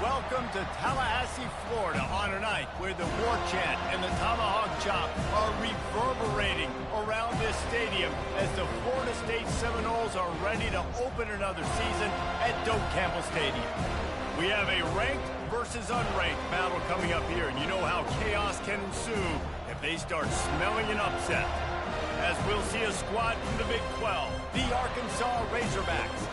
Welcome to Tallahassee, Florida on a night where the war chant and the tomahawk chop are reverberating around this stadium as the Florida State Seminoles are ready to open another season at Doak Campbell Stadium. We have a ranked versus unranked battle coming up here, and you know how chaos can ensue if they start smelling an upset. As we'll see a squad from the Big 12, the Arkansas Razorbacks,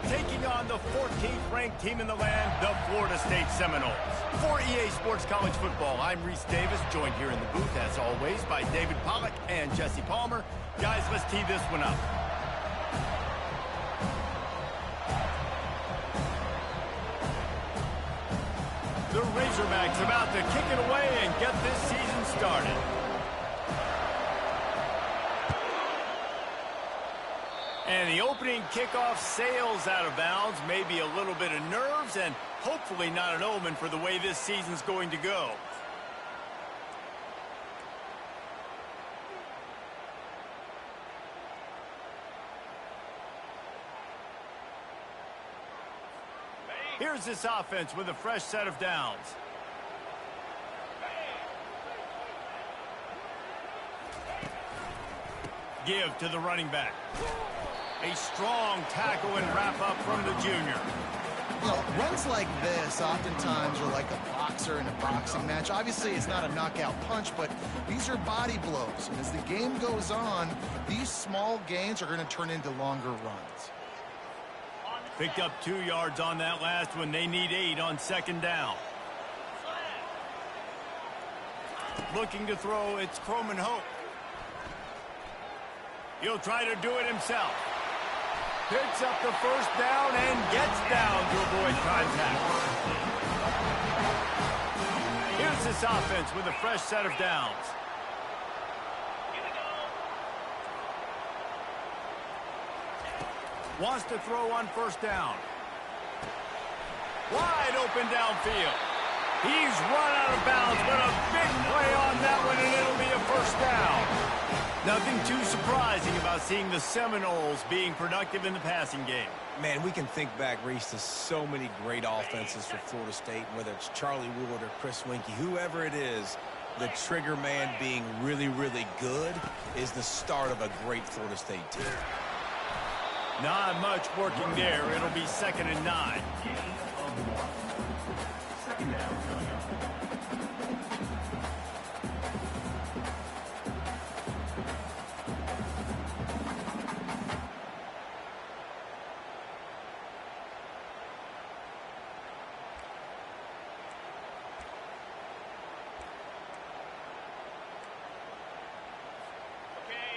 taking on the 14th ranked team in the land, the Florida State Seminoles. For EA Sports College Football, I'm Reese Davis, joined here in the booth, as always, by David Pollack and Jesse Palmer. Guys, let's tee this one up. The Razorbacks about to kick it away and get this season started. And the opening kickoff sails out of bounds. Maybe a little bit of nerves and hopefully not an omen for the way this season's going to go. Here's this offense with a fresh set of downs. Give to the running back. A strong tackle and wrap-up from the junior. You know, runs like this oftentimes are like a boxer in a boxing match. Obviously, it's not a knockout punch, but these are body blows. And as the game goes on, these small gains are going to turn into longer runs. Picked up 2 yards on that last one. They need 8 on second down. Looking to throw, it's Croman Hope. He'll try to do it himself. Picks up the first down and gets down to avoid contact. Here's this offense with a fresh set of downs. Wants to throw on first down. Wide open downfield. He's run out of bounds, but a big play on that one, and it'll be a first down. Nothing too surprising about seeing the Seminoles being productive in the passing game. Man, we can think back, Reese, to so many great offenses for Florida State, whether it's Charlie Wood or Chris Winkie, whoever it is, the trigger man being really, really good is the start of a great Florida State team. Not much working there. It'll be 2nd and 9. Second down.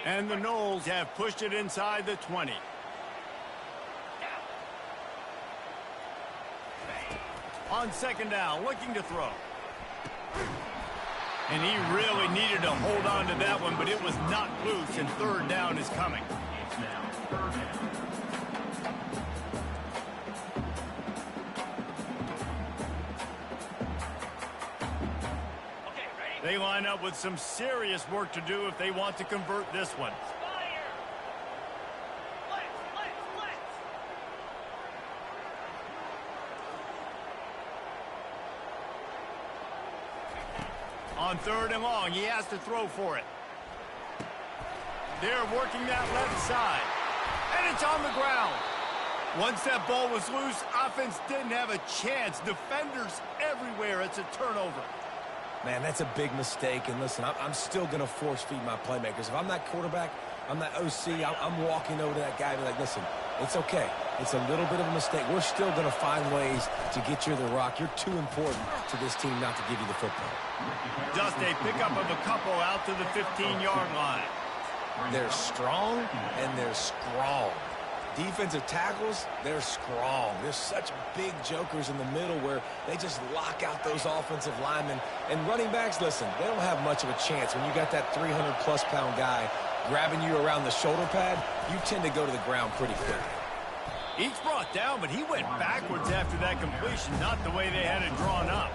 And the Noles have pushed it inside the 20. On second down, looking to throw. And he really needed to hold on to that one, but it was not loose, and third down is coming. It's now third down. They line up with some serious work to do if they want to convert this one. On third and long, he has to throw for it. They're working that left side. And it's on the ground. Once that ball was loose, offense didn't have a chance. Defenders everywhere. It's a turnover. Man, that's a big mistake. And listen, I'm still going to force feed my playmakers. If I'm that quarterback, I'm that OC, I'm walking over to that guy and be like, listen, it's okay. It's a little bit of a mistake. We're still going to find ways to get you the rock. You're too important to this team not to give you the football. Just a pickup of a couple out to the 15-yard line. They're strong and they're strong. Defensive tackles, they're strong. There's such big jokers in the middle where they just lock out those offensive linemen. And running backs, listen, they don't have much of a chance. When you got that 300-plus pound guy grabbing you around the shoulder pad, you tend to go to the ground pretty quick. Each brought down, but he went backwards after that completion, not the way they had it drawn up.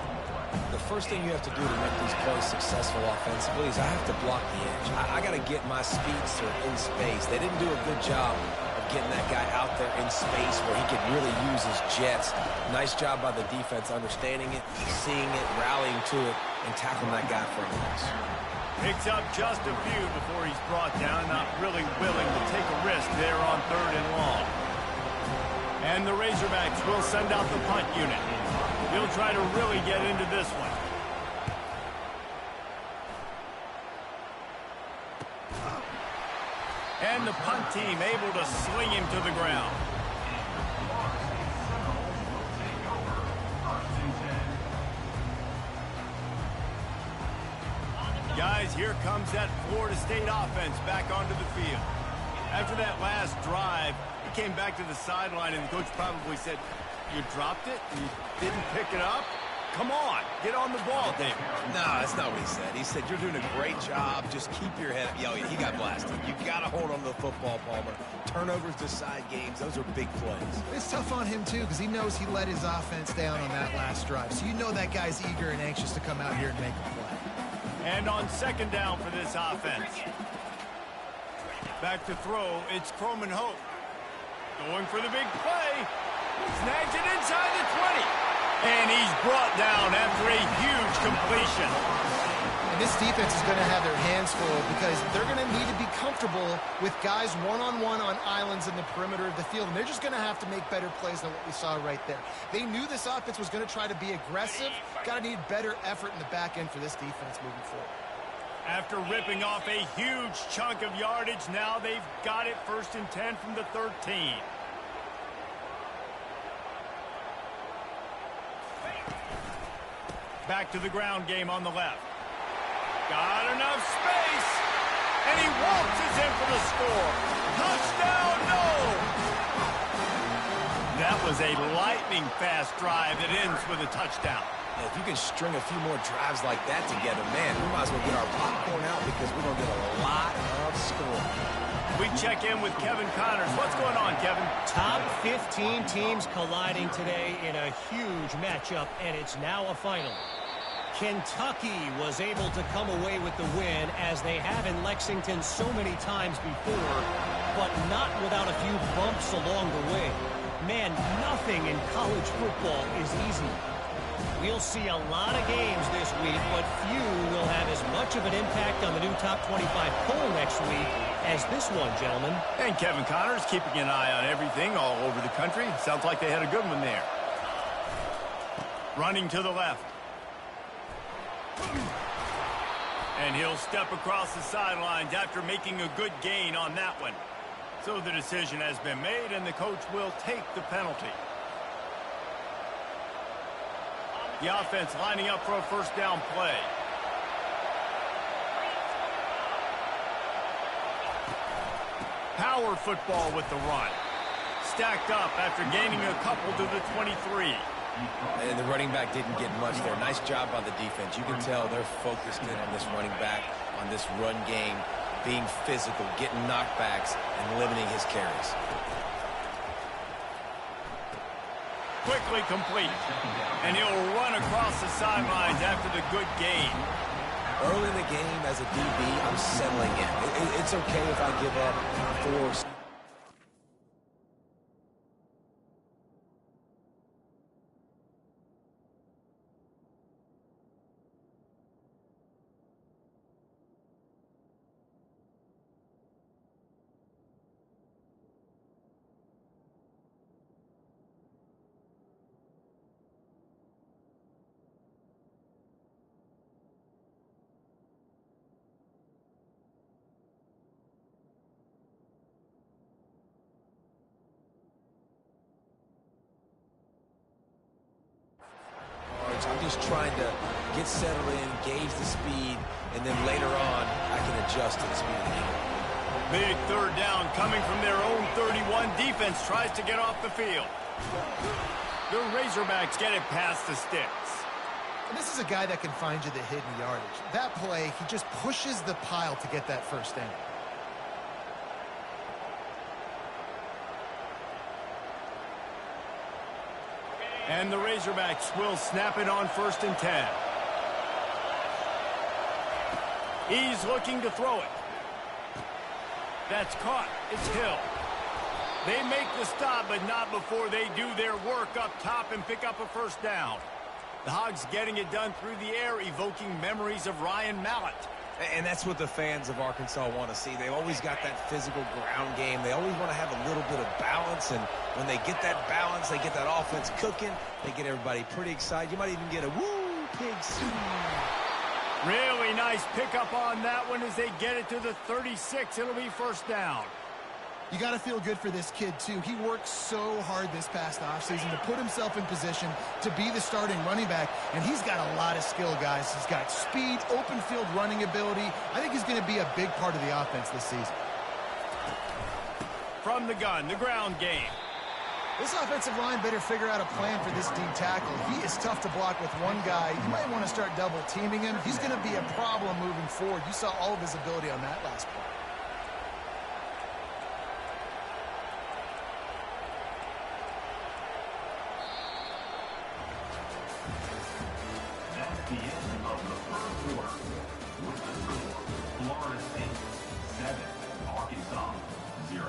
The first thing you have to do to make these plays successful offensively is I have to block the edge. I got to get my speedster in space. They didn't do a good job of getting that guy out there in space where he can really use his jets. Nice job by the defense understanding it, seeing it, rallying to it, and tackling that guy for a loss. Picks up just a few before he's brought down, not really willing to take a risk there on 3rd and long. And the Razorbacks will send out the punt unit. He'll try to really get into this one. And the punt team able to sling him to the ground. Guys, here comes that Florida State offense back onto the field. After that last drive, he came back to the sideline, and the coach probably said, "You dropped it? You didn't pick it up? Come on, get on the ball, David." No, that's not what he said. He said, "You're doing a great job. Just keep your head up." Yo, he got blasted. You got to hold on to the football, Palmer. Turnovers decide games. Those are big plays. It's tough on him, too, because he knows he let his offense down on that last drive. So you know that guy's eager and anxious to come out here and make a play. And on 2nd down for this offense. Back to throw, it's Croman Hope. Going for the big play. Snags it inside the 20. And he's brought down after a huge completion. And this defense is going to have their hands full because they're going to need to be comfortable with guys one-on-one on islands in the perimeter of the field. And they're just going to have to make better plays than what we saw right there. They knew this offense was going to try to be aggressive. Got to need better effort in the back end for this defense moving forward. After ripping off a huge chunk of yardage, now they've got it 1st and 10 from the 13. Back to the ground game on the left. Got enough space, and he waltzes in for the score. Touchdown, no! That was a lightning-fast drive that ends with a touchdown. And if you can string a few more drives like that together, man, we might as well get our popcorn out because we're going to get a lot of scoring. We check in with Kevin Connors. What's going on, Kevin? Top 15 teams colliding today in a huge matchup, and it's now a final. Kentucky was able to come away with the win, as they have in Lexington so many times before, but not without a few bumps along the way. Man, nothing in college football is easy. We'll see a lot of games this week, but few will have as much of an impact on the new top 25 poll next week as this one, gentlemen. And Kevin Connors keeping an eye on everything all over the country. Sounds like they had a good one there. Running to the left. And he'll step across the sidelines after making a good gain on that one. So the decision has been made, and the coach will take the penalty. The offense lining up for a 1st down play. Power football with the run. Stacked up after gaining a couple to the 23. And the running back didn't get much there. Nice job by the defense. You can tell they're focused in on this running back, on this run game, being physical, getting knockbacks, and limiting his carries. Quickly complete. And he'll run across the sidelines after the good gain. Early in the game, as a DB, I'm settling in. It's okay if I give up 4. I'm just trying to get settled in, gauge the speed, and then later on, I can adjust to the speed of the game. Big 3rd down coming from their own 31. Defense tries to get off the field. The Razorbacks get it past the sticks. And this is a guy that can find you the hidden yardage. That play, he just pushes the pile to get that 1st down. And the Razorbacks will snap it on 1st and 10. He's looking to throw it. That's caught. It's Hill. They make the stop, but not before they do their work up top and pick up a first down. The Hogs getting it done through the air, evoking memories of Ryan Mallett. And that's what the fans of Arkansas want to see. They've always got that physical ground game. They always want to have a little bit of balance, and when they get that balance, they get that offense cooking, they get everybody pretty excited. You might even get a woo, pigs. Really nice pickup on that one as they get it to the 36. It'll be first down. You got to feel good for this kid, too. He worked so hard this past offseason to put himself in position to be the starting running back, and he's got a lot of skill, guys. He's got speed, open field running ability. I think he's going to be a big part of the offense this season. From the gun, the ground game. This offensive line better figure out a plan for this D tackle. He is tough to block with one guy. You might want to start double teaming him. He's going to be a problem moving forward. You saw all of his ability on that last play. The end of the first quarter with the score, Florida State 7, Arkansas 0.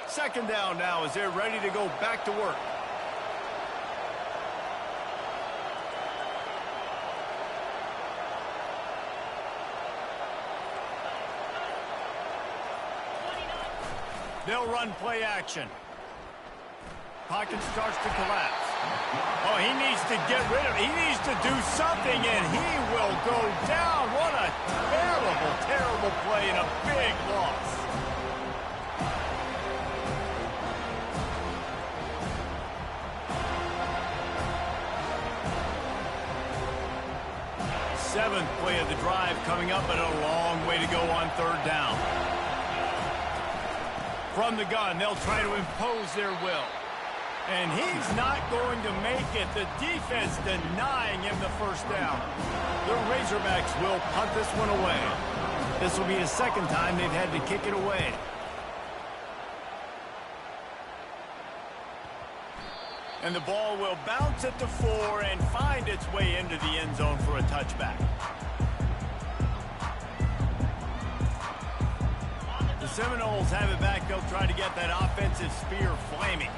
Second down now as they're ready to go back to work. They'll run play action. Pocket starts to collapse. Oh, he needs to get rid of it. He needs to do something, and he will go down. What a terrible, terrible play and a big loss. Seventh play of the drive coming up, but a long way to go on third down. From the gun, they'll try to impose their will. And he's not going to make it. The defense denying him the first down. The Razorbacks will punt this one away. This will be the second time they've had to kick it away. And the ball will bounce at the 4 and find its way into the end zone for a touchback. The Seminoles have it back. They'll try to get that offensive spear flaming.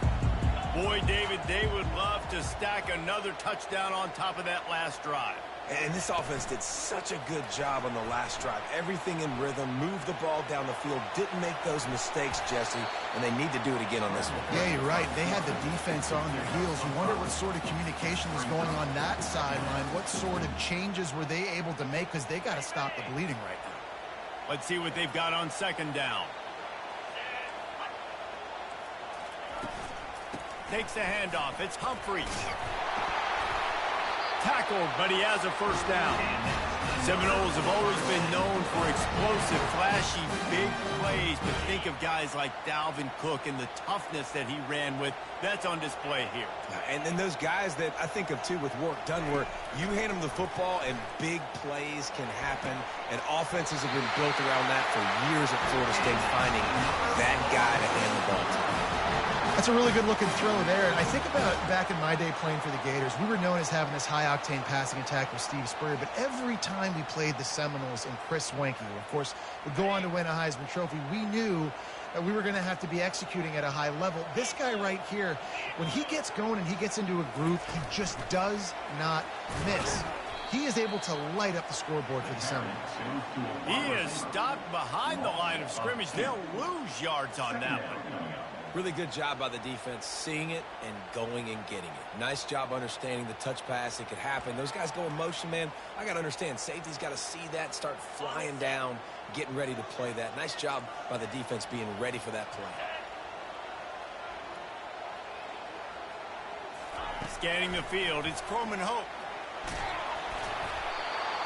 Boy, David, they would love to stack another touchdown on top of that last drive. And this offense did such a good job on the last drive. Everything in rhythm, moved the ball down the field, didn't make those mistakes, Jesse, and they need to do it again on this one. Yeah, you're right. They had the defense on their heels. You wonder what sort of communication is going on that sideline. What sort of changes were they able to make, because they got to stop the bleeding right now. Let's see what they've got on second down. Takes the handoff. It's Humphries. Tackled, but he has a first down. Seminoles have always been known for explosive, flashy, big plays, but think of guys like Dalvin Cook and the toughness that he ran with. That's on display here. And then those guys that I think of, too, with Warrick Dunn, you hand them the football and big plays can happen, and offenses have been built around that for years at Florida State, finding that guy to hand the ball to. That's a really good-looking throw there. And I think about back in my day playing for the Gators, we were known as having this high-octane passing attack with Steve Spurrier, but every time we played the Seminoles and Chris Wenke, who, of course, would go on to win a Heisman Trophy, we knew that we were going to have to be executing at a high level. This guy right here, when he gets going and he gets into a groove, he just does not miss. He is able to light up the scoreboard for the Seminoles. He is stopped behind the line of scrimmage. They'll lose yards on that one. Really good job by the defense, seeing it and going and getting it. Nice job understanding the touch pass. It could happen. Those guys go in motion, man. I got to understand, safety's got to see that, start flying down, getting ready to play that. Nice job by the defense being ready for that play. Scanning the field, it's Coleman Hope.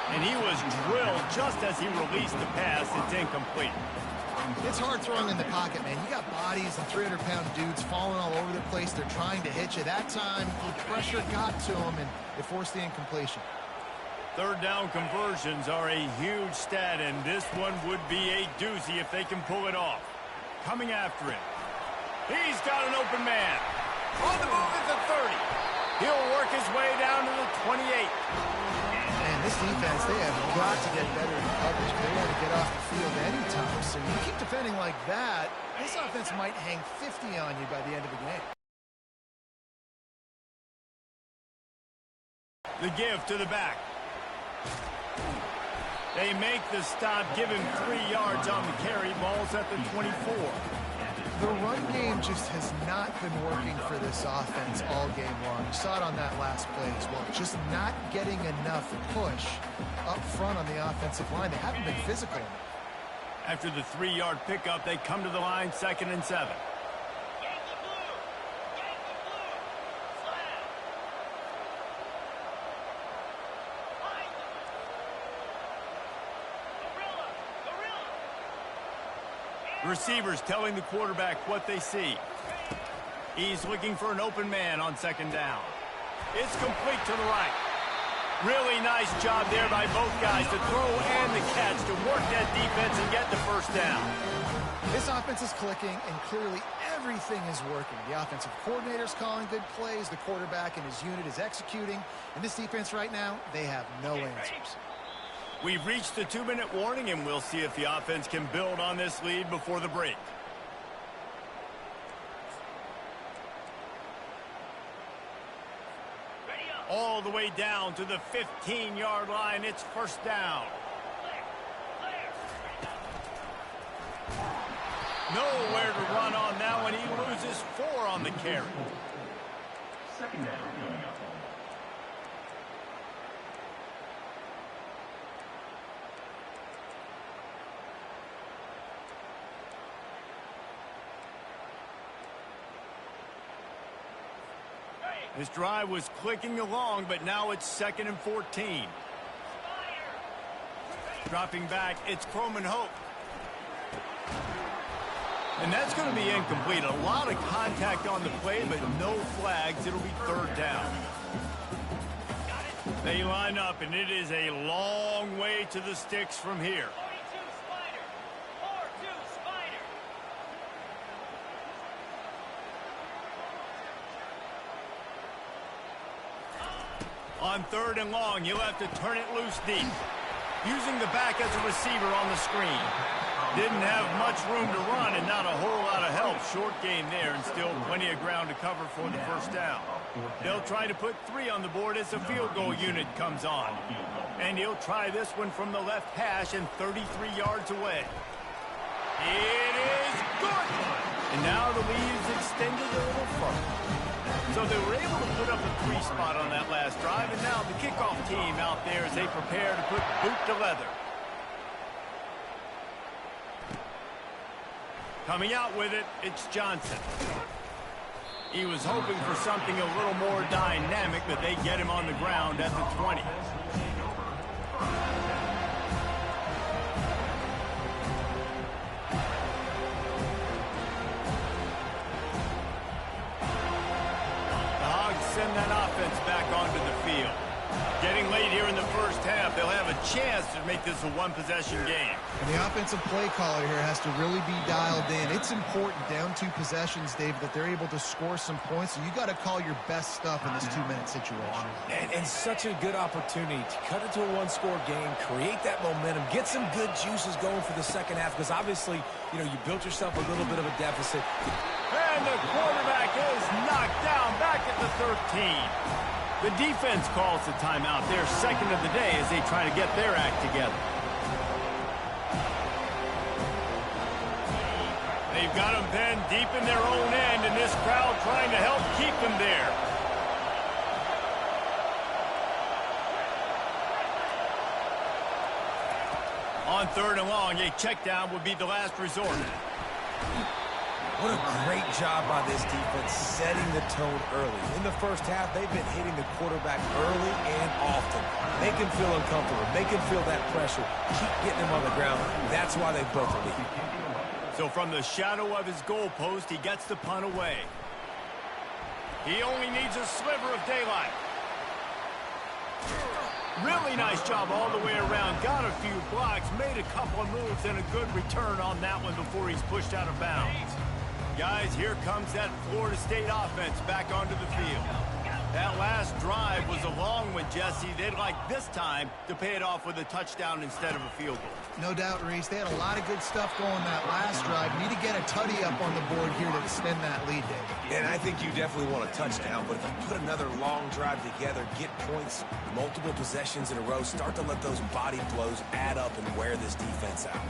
And he was drilled just as he released the pass. It's incomplete. It's hard throwing in the pocket, man. You got bodies and 300-pound dudes falling all over the place. They're trying to hit you. That time, the pressure got to them, and it forced the incompletion. Third down conversions are a huge stat, and this one would be a doozy if they can pull it off. Coming after him. He's got an open man. On the move at the 30. He'll work his way down to the 28. And this defense, they have got to get better in coverage. They want to get off the field anytime. So you keep defending like that, this offense might hang 50 on you by the end of the game. The give to the back. They make the stop, give him 3 yards on the carry. Ball's at the 24. The run game just has not been working for this offense all game long. You saw it on that last play as well. Just not getting enough push up front on the offensive line. They haven't been physical enough. After the 3-yard pickup, they come to the line, 2nd and 7. Receivers telling the quarterback what they see. He's looking for an open man on 2nd down. It's complete to the right. Really nice job there by both guys to throw and the catch to work that defense and get the 1st down. This offense is clicking, and clearly everything is working. The offensive coordinator's calling good plays. The quarterback and his unit is executing. And this defense right now, they have no answers. We've reached the 2-minute warning, and we'll see if the offense can build on this lead before the break. All the way down to the 15-yard line. It's 1st down. Nowhere to run on that one. He loses 4 on the carry. 2nd down coming up. This drive was clicking along, but now it's 2nd and 14. Dropping back, it's Croman Hope. And that's going to be incomplete. A lot of contact on the play, but no flags. It'll be 3rd down. They line up, and it is a long way to the sticks from here. On 3rd and long, you'll have to turn it loose deep. Using the back as a receiver on the screen. Didn't have much room to run and not a whole lot of help. Short game there and still plenty of ground to cover for the 1st down. They'll try to put 3 on the board as the field goal unit comes on. And he'll try this one from the left hash and 33 yards away. It is good! And now the lead is extended a little further. So they were able to put up a 3 spot on that last drive, and now the kickoff team out there as they prepare to put boot to leather. Coming out with it, it's Johnson. He was hoping for something a little more dynamic, but they get him on the ground at the 20. Send that offense back onto the field. Getting late here in the 1st half, they'll have a chance to make this a 1-possession game. And the offensive play caller here has to really be dialed in. It's important down 2 possessions, Dave, that they're able to score some points. So you got to call your best stuff in this 2-minute situation. And such a good opportunity to cut it to a 1-score game, create that momentum, get some good juices going for the 2nd half, because obviously, you built yourself a little bit of a deficit. And the quarterback is knocked down back at the 13. The defense calls the timeout. Their 2nd of the day as they try to get their act together. They've got them pinned deep in their own end, and this crowd trying to help keep them there. On 3rd and long, a check down would be the last resort. What a great job by this defense setting the tone early. In the 1st half, they've been hitting the quarterback early and often. Make him feel uncomfortable. Make him feel that pressure. Keep getting him on the ground. That's why they built the lead. So from the shadow of his goalpost, he gets the punt away. He only needs a sliver of daylight. Really nice job all the way around. Got a few blocks, made a couple of moves, and a good return on that one before he's pushed out of bounds. Guys, here comes that Florida State offense back onto the field. That last drive was a long one, Jesse. They'd like this time to pay it off with a touchdown instead of a field goal. No doubt, Reese. They had a lot of good stuff going that last drive. Need to get a tutty up on the board here to extend that lead, David. And I think you definitely want a touchdown, but if you put another long drive together, get points, multiple possessions in a row, start to let those body blows add up and wear this defense out.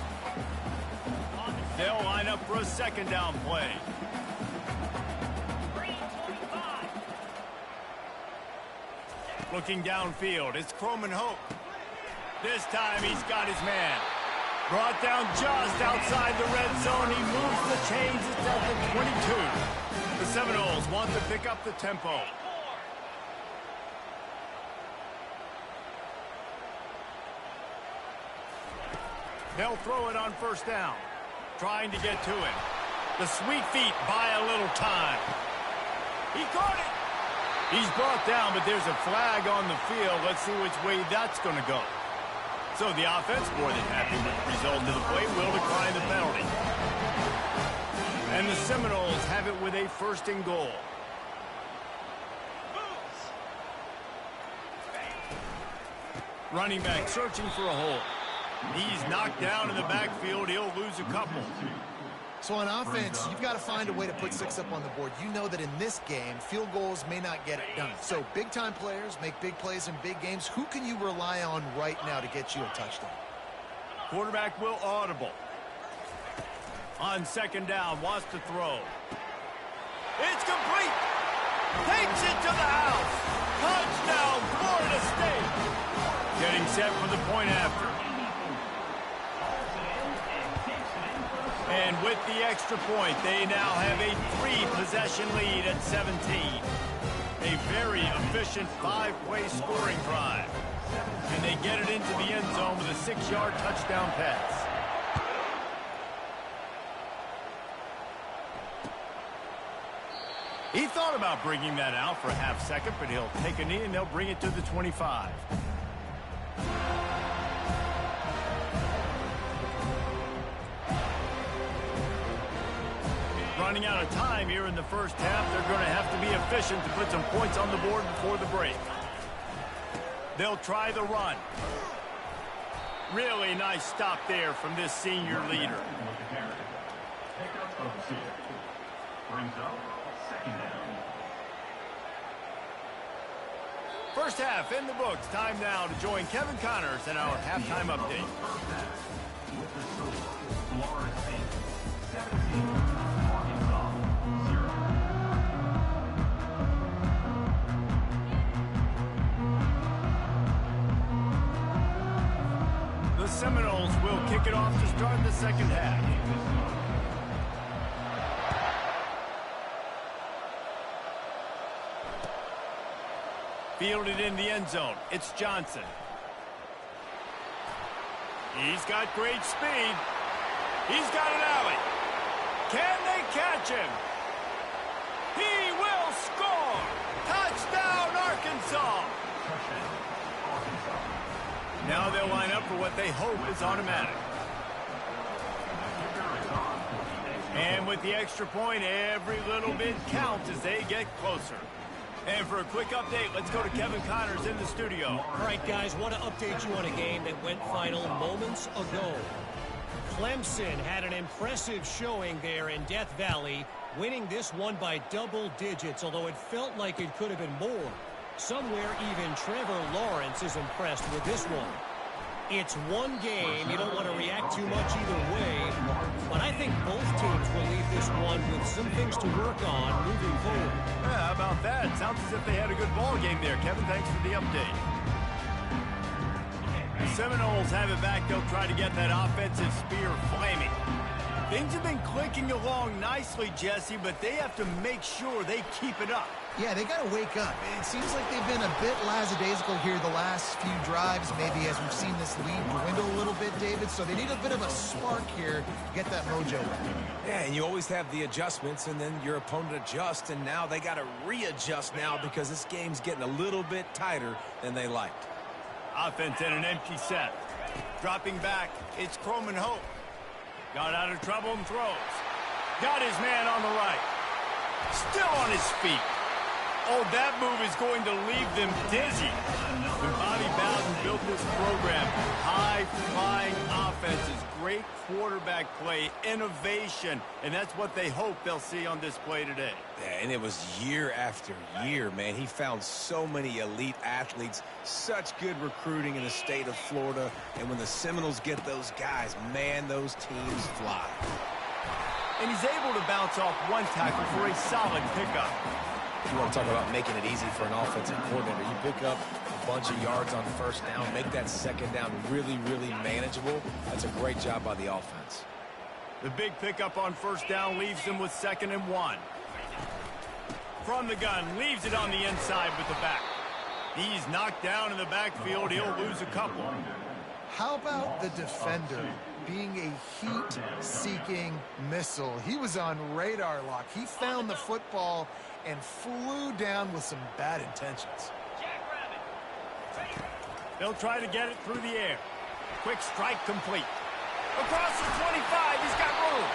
They'll line up for a second down play. Looking downfield, it's Croman Hope. This time he's got his man. Brought down just outside the red zone. He moves the chains. It's at the 22. The Seminoles want to pick up the tempo. They'll throw it on first down. Trying to get to it. The sweet feet buy a little time. He caught it. He's brought down, but there's a flag on the field. Let's see which way that's going to go. So the offense, more than happy with the result of the play, will decline the penalty. And the Seminoles have it with a first and goal. Running back searching for a hole. He's knocked down in the backfield. He'll lose a couple. So on offense, you've got to find a way to put 6 up on the board. You know that in this game, field goals may not get it done. So big-time players make big plays in big games. Who can you rely on right now to get you a touchdown? Quarterback will audible. On second down, wants to throw. It's complete. Takes it to the house. Touchdown, Florida State. Getting set for the point after. And with the extra point, they now have a 3-possession lead at 17. A very efficient 5-play scoring drive. And they get it into the end zone with a 6-yard touchdown pass. He thought about bringing that out for a half second, but he'll take a knee and they'll bring it to the 25. Running out of time here in the first half. They're going to have to be efficient to put some points on the board before the break. They'll try the run. Really nice stop there from this senior leader. First half in the books. Time now to join Kevin Connors in our halftime update. Florida State 17. The Seminoles will kick it off to start the second half. Fielded in the end zone. It's Johnson. He's got great speed. He's got an alley. Can they catch him? He will score! Touchdown, Arkansas! Now they'll line up for what they hope is automatic. And with the extra point, every little bit counts as they get closer. And for a quick update, let's go to Kevin Connors in the studio. All right, guys, want to update you on a game that went final moments ago. Clemson had an impressive showing there in Death Valley, winning this one by double digits, although it felt like it could have been more. Somewhere even Trevor Lawrence is impressed with this one. It's one game. You don't want to react too much either way, but I think both teams will leave this one with some things to work on moving forward. Yeah, how about that? Sounds as if they had a good ball game there. Kevin, thanks for the update. The Seminoles have it back. They'll try to get that offensive spear flaming. Things have been clicking along nicely, Jesse, but they have to make sure they keep it up. Yeah, they got to wake up. It seems like they've been a bit lackadaisical here the last few drives, maybe as we've seen this lead dwindle a little bit, David. So they need a bit of a spark here to get that mojo back. Yeah, and you always have the adjustments, and then your opponent adjusts, and now they got to readjust now because this game's getting a little bit tighter than they liked. Offense in an empty set. Dropping back, it's Croman Hope. Got out of trouble and throws. Got his man on the right. Still on his feet. Oh, that move is going to leave them dizzy. When Bobby Bowden built this program, high-flying offenses, great quarterback play, innovation, and that's what they hope they'll see on display today. Yeah, and it was year after year, man. He found so many elite athletes, such good recruiting in the state of Florida, and when the Seminoles get those guys, man, those teams fly. And he's able to bounce off one tackle for a solid pickup. You want to talk about making it easy for an offensive coordinator. You pick up a bunch of yards on first down, make that second down really, really manageable. That's a great job by the offense. The big pickup on first down leaves them with 2nd and 1. From the gun, leaves it on the inside with the back. He's knocked down in the backfield. He'll lose a couple. How about the defender being a heat-seeking missile? He was on radar lock. He found the football and flew down with some bad intentions. They'll try to get it through the air. Quick strike complete. Across the 25, he's got room.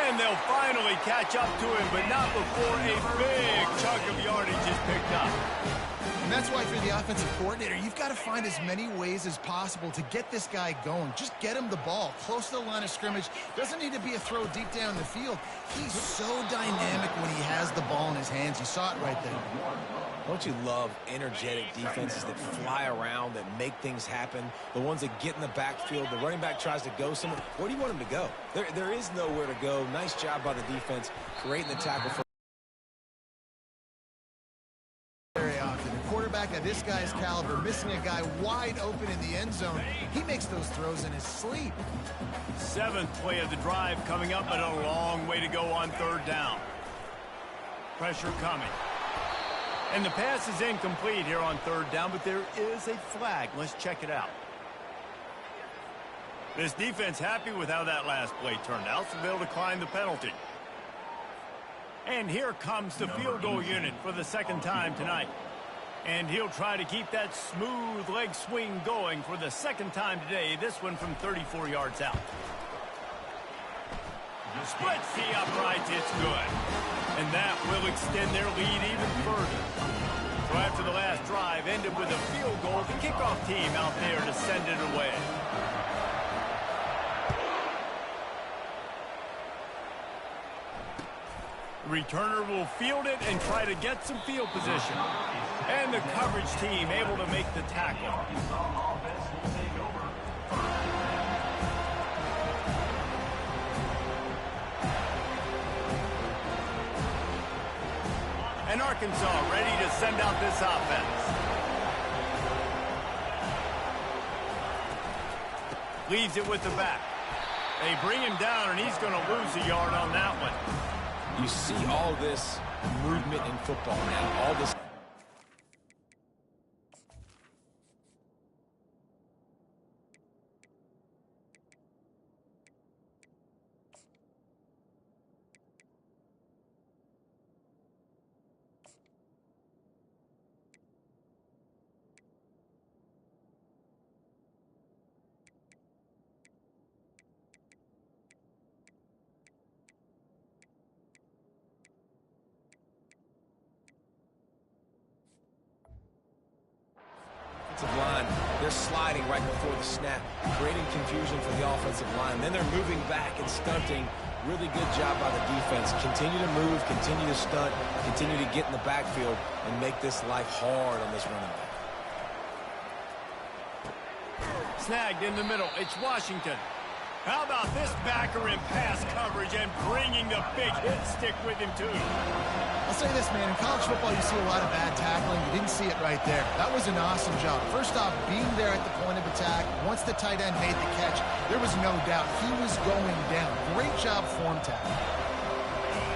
And they'll finally catch up to him, but not before a big chunk of yardage is picked up. And that's why for the offensive coordinator, you've got to find as many ways as possible to get this guy going. Just get him the ball close to the line of scrimmage. Doesn't need to be a throw deep down the field. He's so dynamic when he has the ball in his hands. You saw it right there. Don't you love energetic defenses that fly around, that make things happen? The ones that get in the backfield, the running back tries to go somewhere. Where do you want him to go? There is nowhere to go. Nice job by the defense, creating the tackle for very often. A quarterback of this guy's caliber, missing a guy wide open in the end zone, he makes those throws in his sleep. 7th play of the drive coming up, but a long way to go on 3rd down. Pressure coming. And the pass is incomplete here on 3rd down, but there is a flag. Let's check it out. This defense happy with how that last play turned out, so they'll decline the penalty. And here comes the field goal unit for the 2nd time tonight. And he'll try to keep that smooth leg swing going for the 2nd time today, this one from 34 yards out. Splits the uprights, it's good. And that will extend their lead even further. So after the last drive ended with a field goal, the kickoff team out there to send it away. The returner will field it and try to get some field position. And the coverage team able to make the tackle. And Arkansas ready to send out this offense. Leaves it with the back. They bring him down, and he's going to lose a yard on that one. You see all this movement in football now, all this. Line. They're sliding right before the snap, creating confusion for the offensive line. Then they're moving back and stunting. Really good job by the defense. Continue to move, continue to stunt, continue to get in the backfield and make this life hard on this running back. Snagged in the middle. It's Washington. How about this backer in pass coverage and bringing the big hit stick with him, too? I'll say this, man. In college football, you see a lot of bad tackling. You didn't see it right there. That was an awesome job. First off, being there at the point of attack. Once the tight end made the catch, there was no doubt he was going down. Great job form tackle.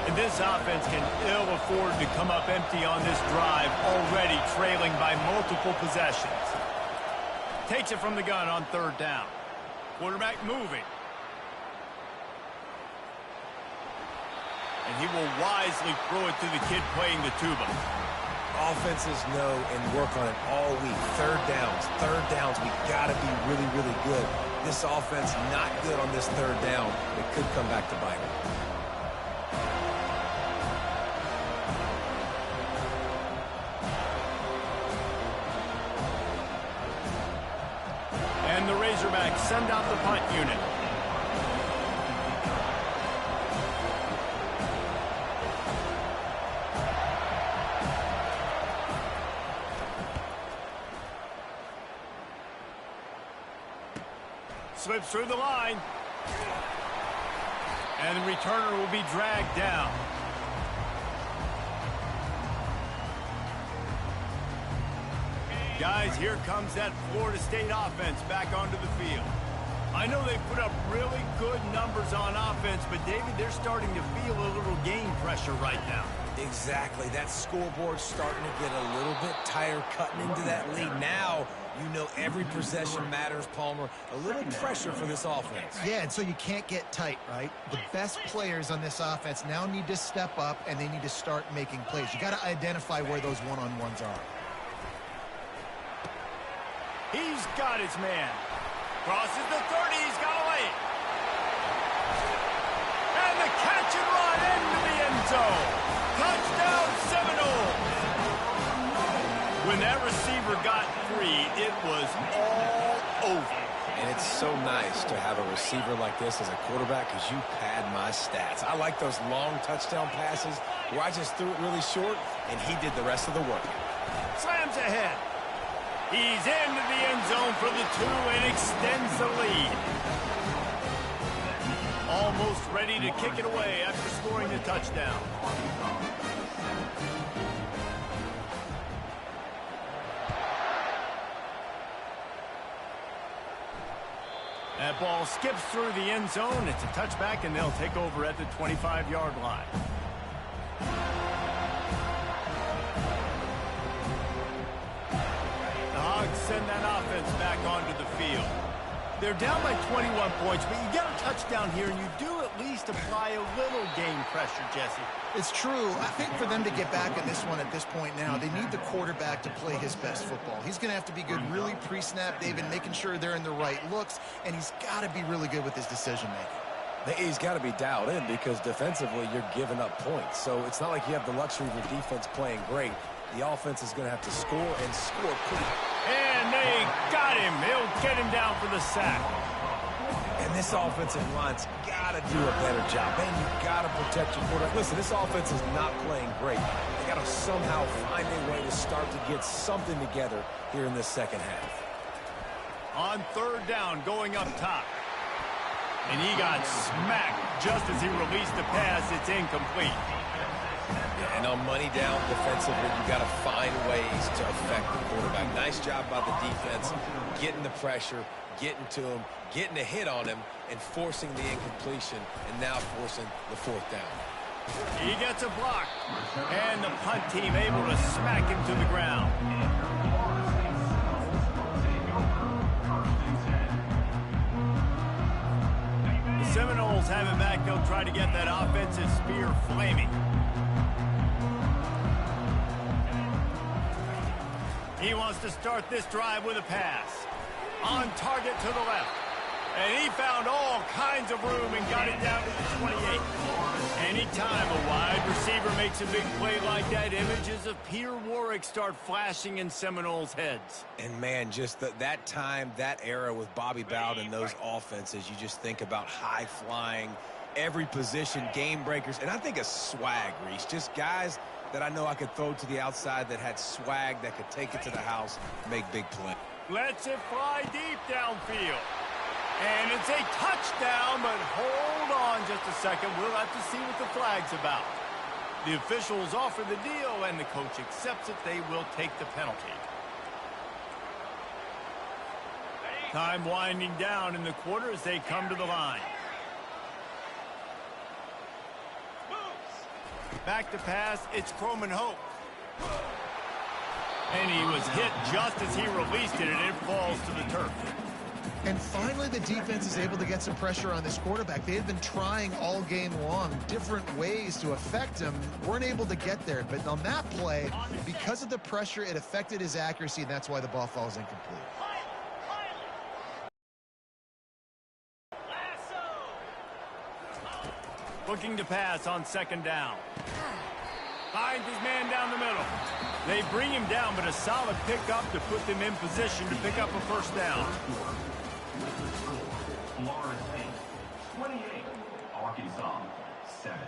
And this offense can ill afford to come up empty on this drive, already trailing by multiple possessions. Takes it from the gun on 3rd down. Quarterback moving. And he will wisely throw it to the kid playing the tuba. Offenses know and work on it all week. 3rd downs. We got to be really, really good. This offense not good on this 3rd down. It could come back to bite them. Razorbacks send out the punt unit. Slips through the line. And the returner will be dragged down. Guys, here comes that Florida State offense back onto the field. I know they put up really good numbers on offense, but David, they're starting to feel a little game pressure right now. Exactly. That scoreboard's starting to get a little bit tired cutting into that lead. Now, you know every possession matters, Palmer. A little pressure for this offense. Yeah, and so you can't get tight, right? The best players on this offense now need to step up, and they need to start making plays. You got to identify where those one-on-ones are. He's got his man. Crosses the 30. He's got away. And the catch and run into the end zone. Touchdown Seminoles. When that receiver got free, it was all over. And it's so nice to have a receiver like this as a quarterback because you pad my stats. I like those long touchdown passes where I just threw it really short and he did the rest of the work. Slams ahead. He's into the end zone for the 2 and extends the lead. Almost ready to kick it away after scoring the touchdown. That ball skips through the end zone. It's a touchback, and they'll take over at the 25-yard line. The Hogs send that offense back onto the field. They're down by 21 points, but you get a touchdown here, and you do at least apply a little game pressure, Jesse. It's true. I think for them to get back in this one at this point now, they need the quarterback to play his best football. He's going to have to be good really pre-snap, David, making sure they're in the right looks, and he's got to be really good with his decision-making. He's got to be dialed in because defensively you're giving up points. So it's not like you have the luxury of your defense playing great. The offense is going to have to score and score pretty. And they got him. They'll get him down for the sack. And this offensive line's got to do a better job. Man, you got to protect your quarterback. Listen, this offense is not playing great. They got to somehow find a way to start to get something together here in this second half. On third down, going up top. And he got smacked just as he released the pass. It's incomplete. Yeah, and on money down defensively, you got to find ways to affect the quarterback. Nice job by the defense, getting the pressure, getting to him, getting a hit on him, and forcing the incompletion, and now forcing the fourth down. He gets a block, and the punt team able to smack him to the ground. The Seminoles have it back. They'll try to get that offensive spear flaming. He wants to start this drive with a pass. On target to the left. And he found all kinds of room and got it down to the 28. Anytime a wide receiver makes a big play like that, images of Peter Warrick start flashing in Seminoles' heads. And, man, just that time, that era with Bobby Bowden, those offenses, you just think about high-flying, every position, game breakers. And I think of swag, Reese, just guys that I know I could throw to the outside that had swag that could take it to the house, make big play. Lets it fly deep downfield. And it's a touchdown, but hold on just a second. We'll have to see what the flag's about. The officials offer the deal, and the coach accepts it. They will take the penalty. Time winding down in the quarter as they come to the line. Back to pass, it's Croman Hope. And he was hit just as he released it, and it falls to the turf. And finally, the defense is able to get some pressure on this quarterback. They had been trying all game long different ways to affect him. Weren't able to get there. But on that play, because of the pressure, it affected his accuracy, and that's why the ball falls incomplete. Looking to pass on second down. Finds his man down the middle. They bring him down, but a solid pickup to put them in position to pick up a first down. with the score, Florida State 28, Arkansas 7.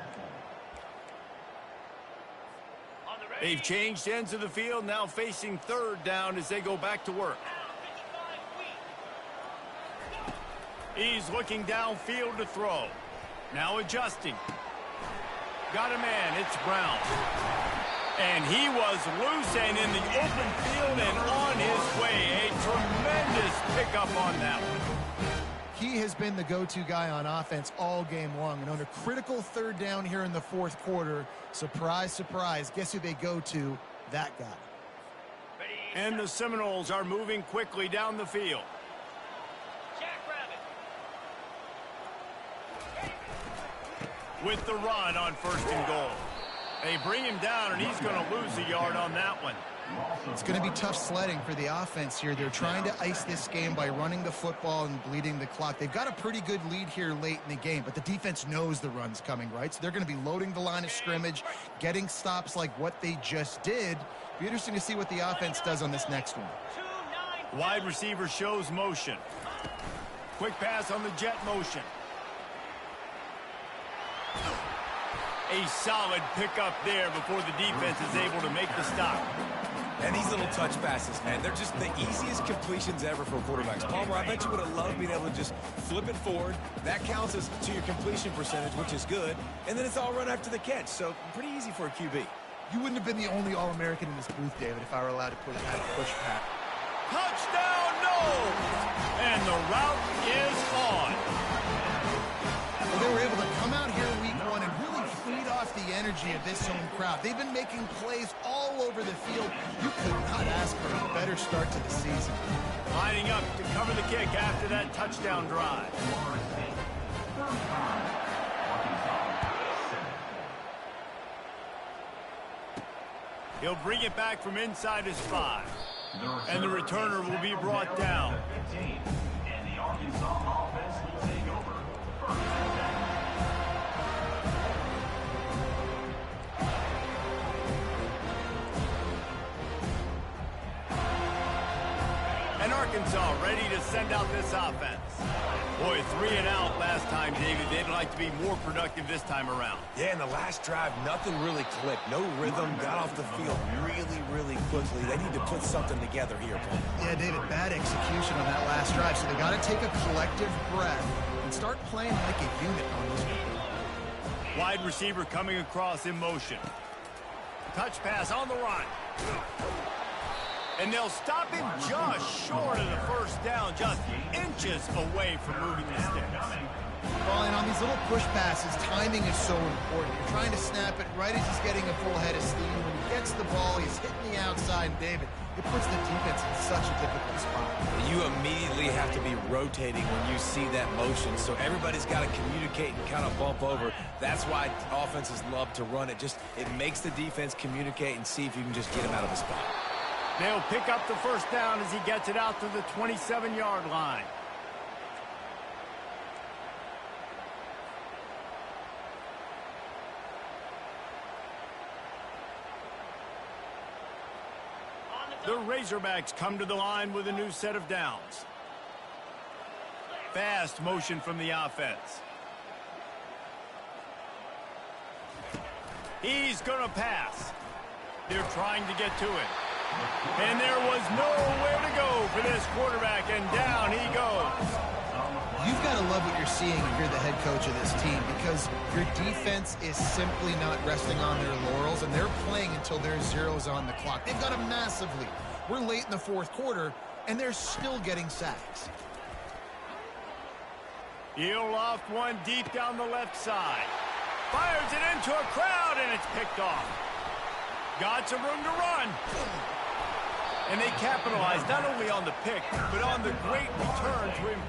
They've changed ends of the field, now facing third down as they go back to work. He's looking downfield to throw. Now adjusting. Got a man, it's Brown. And he was loose and in the open field and on his way. A tremendous pickup on that one. He has been the go-to guy on offense all game long. And on a critical third down here in the fourth quarter, surprise, surprise, guess who they go to? That guy. And the Seminoles are moving quickly down the field. With the run on 1st and goal. They bring him down, and he's going to lose a yard on that one. It's going to be tough sledding for the offense here. They're trying to ice this game by running the football and bleeding the clock. They've got a pretty good lead here late in the game, but the defense knows the run's coming, right? So they're going to be loading the line of scrimmage, getting stops like what they just did. Be interesting to see what the offense does on this next one. Wide receiver shows motion. Quick pass on the jet motion. A solid pickup there before the defense is able to make the stop. And these little touch passes, man, they're just the easiest completions ever for quarterbacks. Palmer, I bet you would have loved being able to just flip it forward. That counts as to your completion percentage, which is good. And then it's all run after the catch, so pretty easy for a QB. You wouldn't have been the only All-American in this booth, David, if I were allowed to put that push pass. Touchdown, no! And the route is on. Well, they were able to come out here week one and really feed off the energy of this home crowd. They've been making plays all over the field. You could not ask for a better start to the season. Lining up to cover the kick after that touchdown drive. Florida State 35, Arkansas 7. He'll bring it back from inside his 5. And the returner will be brought down. 15, and the Arkansas offense will take over. First and 10. And Arkansas ready to send out this offense. Boy, 3 and out last time, David. They'd like to be more productive this time around. Yeah, in the last drive, nothing really clicked. No rhythm, got off the field really quickly. They need to put something together here, Paul. Yeah, David, bad execution on that last drive, so they got to take a collective breath and start playing like a unit on this one. Wide receiver coming across in motion. Touch pass on the run. And they'll stop him just short of the first down, just inches away from moving the sticks. Well, and on these little push passes, timing is so important. You're trying to snap it right as he's getting a full head of steam. When he gets the ball, he's hitting the outside. And David, it puts the defense in such a difficult spot. You immediately have to be rotating when you see that motion, so everybody's got to communicate and kind of bump over. That's why offenses love to run it. It makes the defense communicate and see if you can just get him out of the spot. They'll pick up the first down as he gets it out to the 27-yard line. The Razorbacks come to the line with a new set of downs. Fast motion from the offense. He's going to pass. They're trying to get to it. And there was nowhere to go for this quarterback, and down he goes. You've got to love what you're seeing if you're the head coach of this team, because your defense is simply not resting on their laurels, and they're playing until there's zeros on the clock. They've got a massive lead. We're late in the fourth quarter, and they're still getting sacks. He'll loft one deep down the left side. Fires it into a crowd, and it's picked off. Got some room to run. And they capitalize not only on the pick, but on the great return to him.